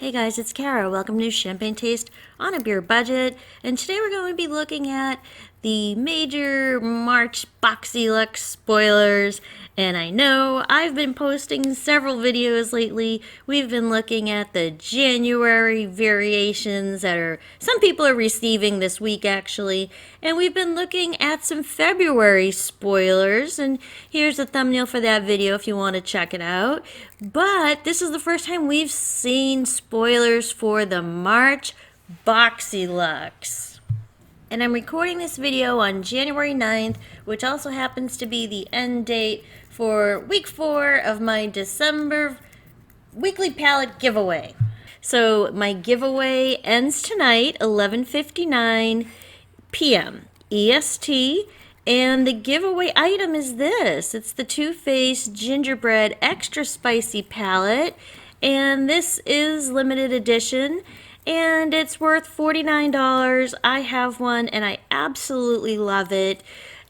Hey guys, it's Kara. Welcome to Champagne Taste on a Beer Budget. And today we're going to be looking at the major March Boxyluxe spoilers. And I know I've been posting several videos lately. We've been looking at the January variations that some people are receiving this week actually. And we've been looking at some February spoilers. And here's a thumbnail for that video if you want to check it out. But this is the first time we've seen spoilers for the March Boxyluxe. And I'm recording this video on January 9th, which also happens to be the end date for week 4 of my December weekly palette giveaway. So my giveaway ends tonight, 11:59 p.m. EST. And the giveaway item is this. It's the Too Faced Gingerbread Extra Spicy Palette. And this is limited edition. And it's worth $49. I have one and I absolutely love it.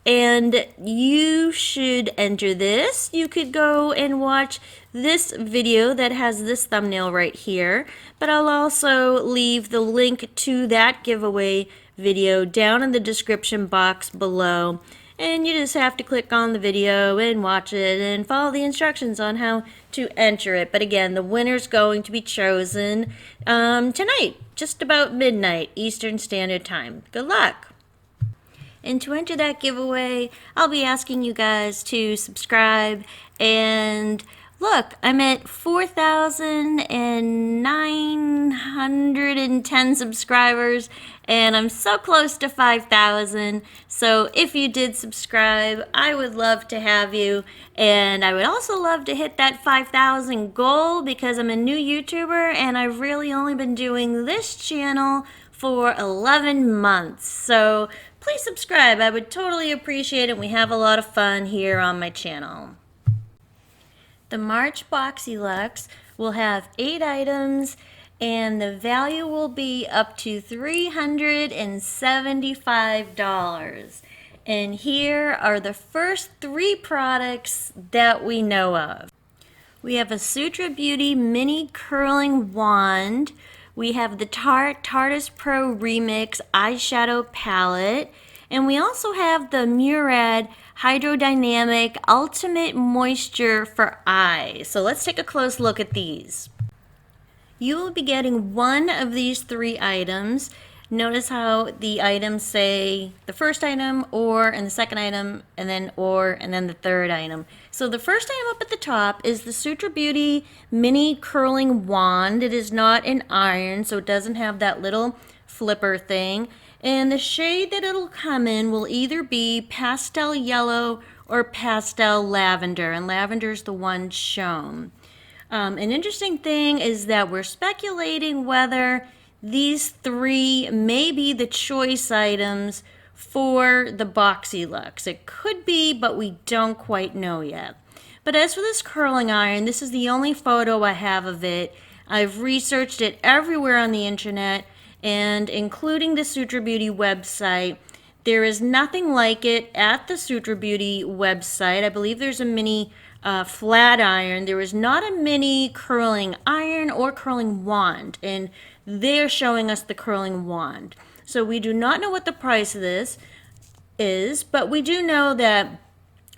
And you should enter this. You could go and watch this video that has this thumbnail right here. But I'll also leave the link to that giveaway video down in the description box below. And you just have to click on the video and watch it and follow the instructions on how to enter it. But again, the winner's going to be chosen tonight, just about midnight Eastern Standard Time. Good luck! And to enter that giveaway, I'll be asking you guys to subscribe. And look, I'm at 4,910 subscribers, and I'm so close to 5,000. So if you did subscribe, I would love to have you. And I would also love to hit that 5,000 goal because I'm a new YouTuber and I've really only been doing this channel for 11 months. So please subscribe. I would totally appreciate it. We have a lot of fun here on my channel. The March Boxyluxe will have 8 items and the value will be up to $375. And here are the first 3 products that we know of. We have a Sutra Beauty Mini Curling Wand. We have the Tarte Tarte's Pro Remix Eyeshadow Palette. And we also have the Murad Hydrodynamic Ultimate Moisture for Eyes. So let's take a close look at these. You will be getting one of these 3 items. Notice how the items say the first item, or, and the second item, and then or, and then the third item. So the first item up at the top is the Sutra Beauty Mini Curling Wand. It is not an iron, so it doesn't have that little flipper thing. And the shade that it'll come in will either be pastel yellow or pastel lavender, and lavender is the one shown. An interesting thing is that we're speculating whether these 3 may be the choice items for the Boxyluxe. It could be, but we don't quite know yet. But as for this curling iron, this is the only photo I have of it. I've researched it everywhere on the internet, and including the Sutra Beauty website. There is nothing like it at the Sutra Beauty website. I believe there's a mini flat iron. There is not a mini curling iron or curling wand, and they're showing us the curling wand. So we do not know what the price of this is, but we do know that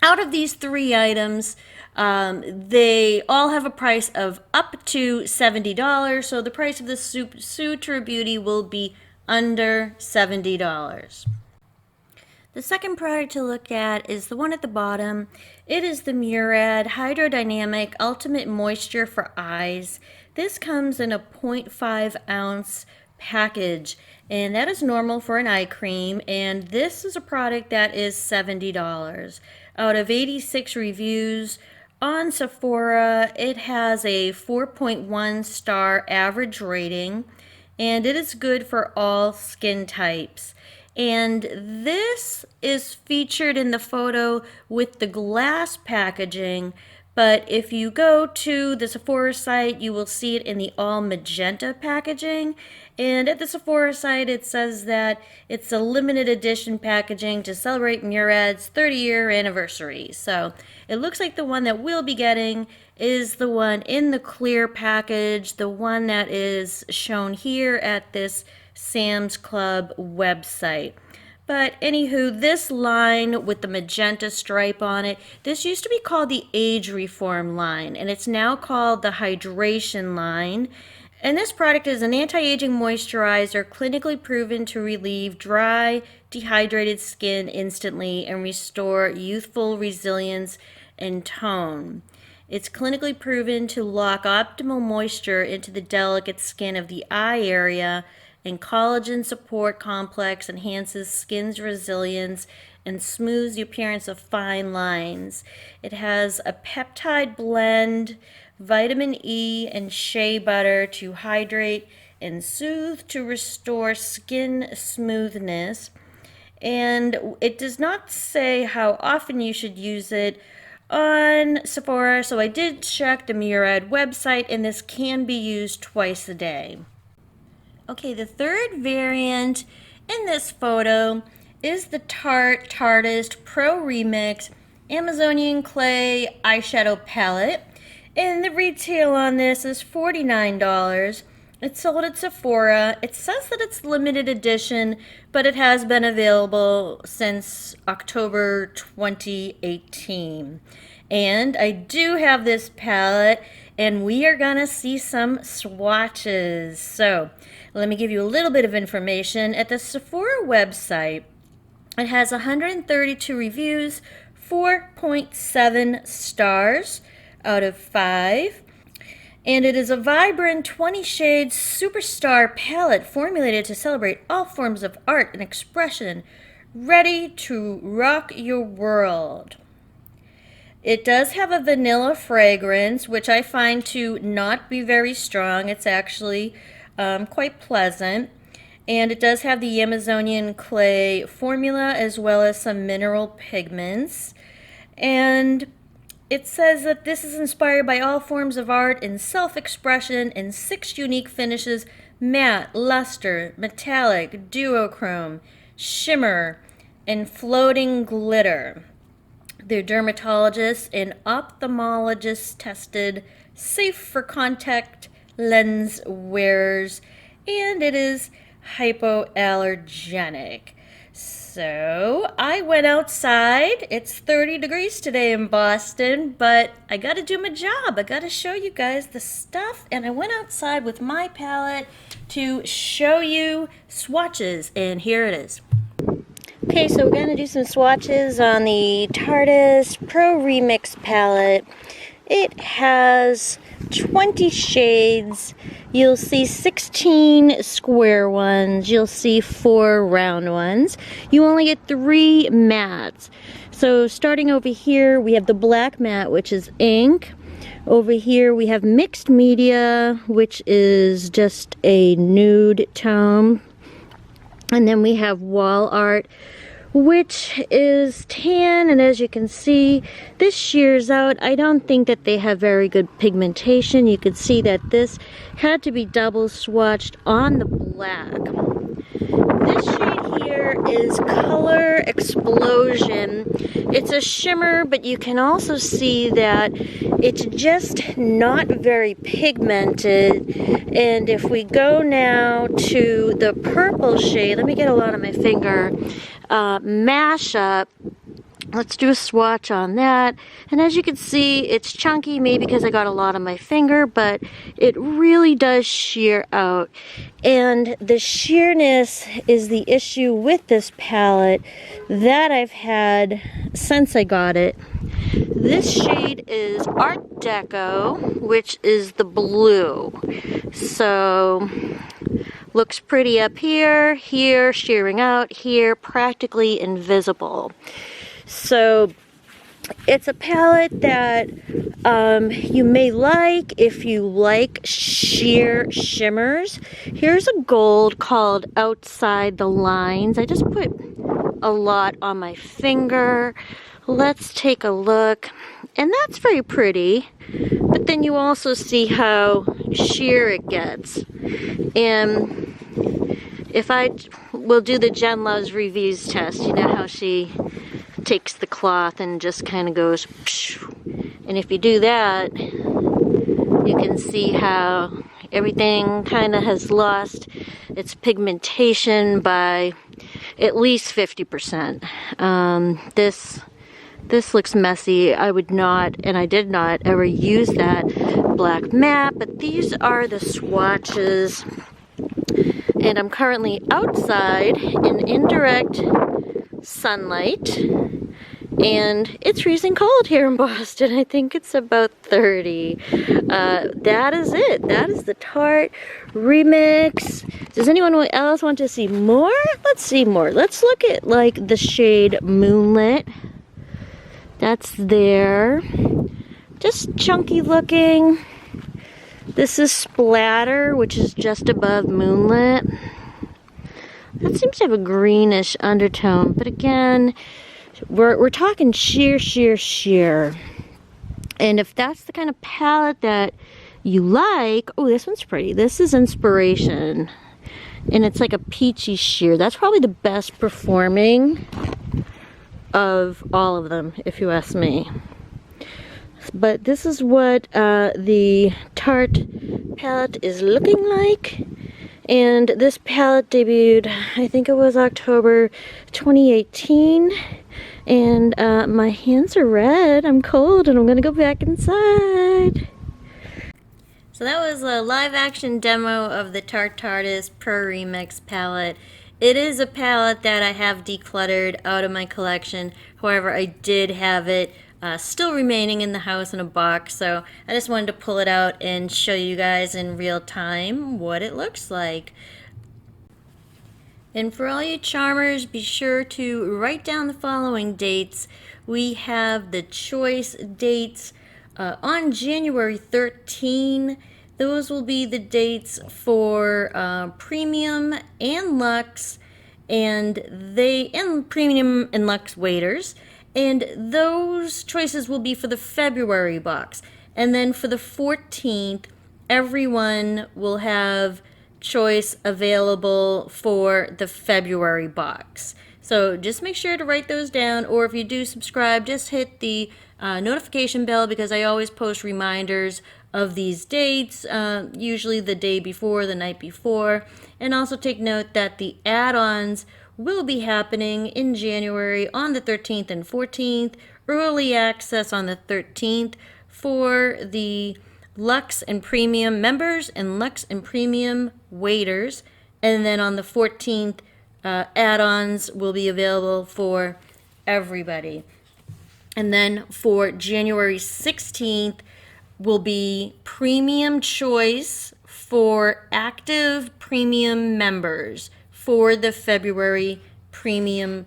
out of these 3 items, they all have a price of up to $70. So the price of the Sutra Beauty will be under $70. The second product to look at is the one at the bottom. It is the Murad Hydrodynamic Ultimate Moisture for Eyes. This comes in a 0.5 ounce package, and that is normal for an eye cream, and this is a product that is $70. Out of 86 reviews on Sephora, it has a 4.1 star average rating, and it is good for all skin types. And this is featured in the photo with the glass packaging, But if you go to the Sephora site, you will see it in the all magenta packaging. And at the Sephora site, it says that it's a limited edition packaging to celebrate Murad's 30-year anniversary. So it looks like the one that we'll be getting is the one in the clear package, the one that is shown here at this Sam's Club website. But anywho, this line with the magenta stripe on it, this used to be called the Age Reform line, and it's now called the Hydration line. And this product is an anti-aging moisturizer clinically proven to relieve dry, dehydrated skin instantly and restore youthful resilience and tone. It's clinically proven to lock optimal moisture into the delicate skin of the eye area, and collagen support complex enhances skin's resilience and smooths the appearance of fine lines. It has a peptide blend, vitamin E, and shea butter to hydrate and soothe to restore skin smoothness. And it does not say how often you should use it on Sephora, so I did check the Murad website, and this can be used twice a day. Okay, the third variant in this photo is the Tarte Pro Remix Amazonian Clay Eyeshadow Palette. And the retail on this is $49. It's sold at Sephora. It says that it's limited edition, but it has been available since October 2018. And I do have this palette, and we are gonna see some swatches. So let me give you a little bit of information. At the Sephora website, it has 132 reviews, 4.7 stars out of 5. And it is a vibrant 20 shades superstar palette formulated to celebrate all forms of art and expression, ready to rock your world. It does have a vanilla fragrance, which I find to not be very strong. It's actually quite pleasant. And it does have the Amazonian clay formula as well as some mineral pigments. And it says that this is inspired by all forms of art and self-expression in 6 unique finishes: matte, luster, metallic, duochrome, shimmer, and floating glitter. They're dermatologists and ophthalmologists tested, safe for contact lens wearers, and it is hypoallergenic. So I went outside. It's 30 degrees today in Boston, but I got to do my job. I got to show you guys the stuff, and I went outside with my palette to show you swatches, and here it is. Okay, so we're going to do some swatches on the Tarte Pro Remix palette. It has 20 shades. You'll see 16 square ones. You'll see 4 round ones. You only get 3 mattes. So starting over here, we have the black matte, which is ink. Over here we have mixed media, which is just a nude tone. And then we have wall art, which is tan, and as you can see, this shears out. I don't think that they have very good pigmentation. You can see that this had to be double swatched on the black. This shade here is Color Explosion. It's a shimmer, but you can also see that it's just not very pigmented. And if we go now to the purple shade, let me get a lot on my finger, Mashup. Let's do a swatch on that. And as you can see, it's chunky, maybe because I got a lot on my finger, but it really does shear out. And the sheerness is the issue with this palette that I've had since I got it. This shade is Art Deco, which is the blue. So looks pretty up here, here shearing out, here practically invisible. So it's a palette that you may like if you like sheer shimmers. Here's a gold called Outside the Lines. I just put a lot on my finger. Let's take a look And that's very pretty, but then you also see how sheer it gets. And if I will do the Jen Loves Reviews test, you know how she takes the cloth and just kind of goes, and if you do that, you can see how everything kind of has lost its pigmentation by at least 50%. This looks messy. I would not, and I did not ever use that black matte, but these are the swatches. And I'm currently outside in indirect sunlight, and it's freezing cold here in Boston. I think it's about 30. That is it. That is the Tarte remix. Does anyone else want to see more? Let's see more. Let's look at like the shade Moonlit. That's there. Just chunky looking. This is Splatter, which is just above Moonlit. That seems to have a greenish undertone, but again, we're talking sheer, sheer, sheer. And if that's the kind of palette that you like, oh, this one's pretty. This is Inspiration, and it's like a peachy sheer. That's probably the best performing of all of them, if you ask me. But this is what the Tarte palette is looking like. And this palette debuted, I think it was October 2018. And my hands are red. I'm cold and I'm gonna go back inside. So that was a live action demo of the Tarte Artist Pro Remix palette. It is a palette that I have decluttered out of my collection. However, I did have it still remaining in the house in a box, so I just wanted to pull it out and show you guys in real time what it looks like. And for all you charmers, be sure to write down the following dates. We have the choice dates on January 13. Those will be the dates for Premium and Luxe, and Premium and Luxe waiters. And those choices will be for the February box. And then for the 14th, everyone will have choice available for the February box. So just make sure to write those down, or if you do subscribe, just hit the notification bell, because I always post reminders of these dates, usually the day before, the night before. And also take note that the add-ons will be happening in January on the 13th and 14th. Early access on the 13th for the Luxe and Premium members and Luxe and Premium waiters. And then on the 14th, add-ons will be available for everybody. And then for January 16th will be Premium Choice for active Premium members for the February Premium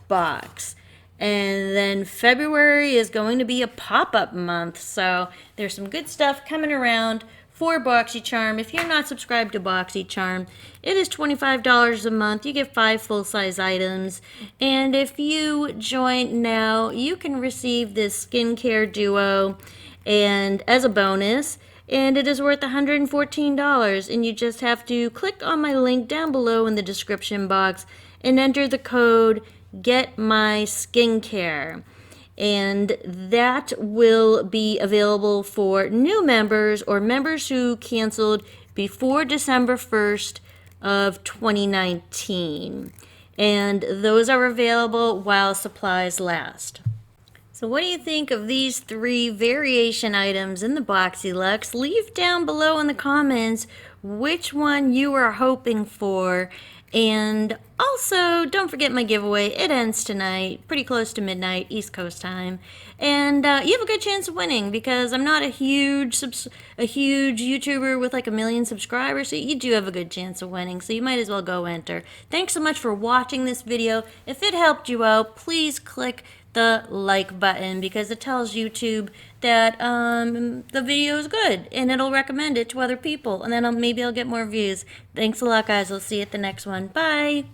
box. And then February is going to be a pop-up month, so there's some good stuff coming around for Boxycharm. If you're not subscribed to Boxycharm, it is $25 a month. You get 5 full-size items. And if you join now, you can receive this skincare duo and as a bonus. And it is worth $114, and you just have to click on my link down below in the description box and enter the code GetMySkincare. And that will be available for new members or members who canceled before December 1st of 2019. And those are available while supplies last. So what do you think of these 3 variation items in the Boxyluxe? Leave down below in the comments which one you are hoping for. And also, don't forget my giveaway. It ends tonight, pretty close to midnight, East Coast time. And you have a good chance of winning, because I'm not a huge YouTuber with like 1 million subscribers, so you do have a good chance of winning, so you might as well go enter. Thanks so much for watching this video. If it helped you out, please click the like button, because it tells YouTube that the video is good, and it'll recommend it to other people, and then maybe I'll get more views. Thanks a lot, guys. I'll see you at the next one. Bye.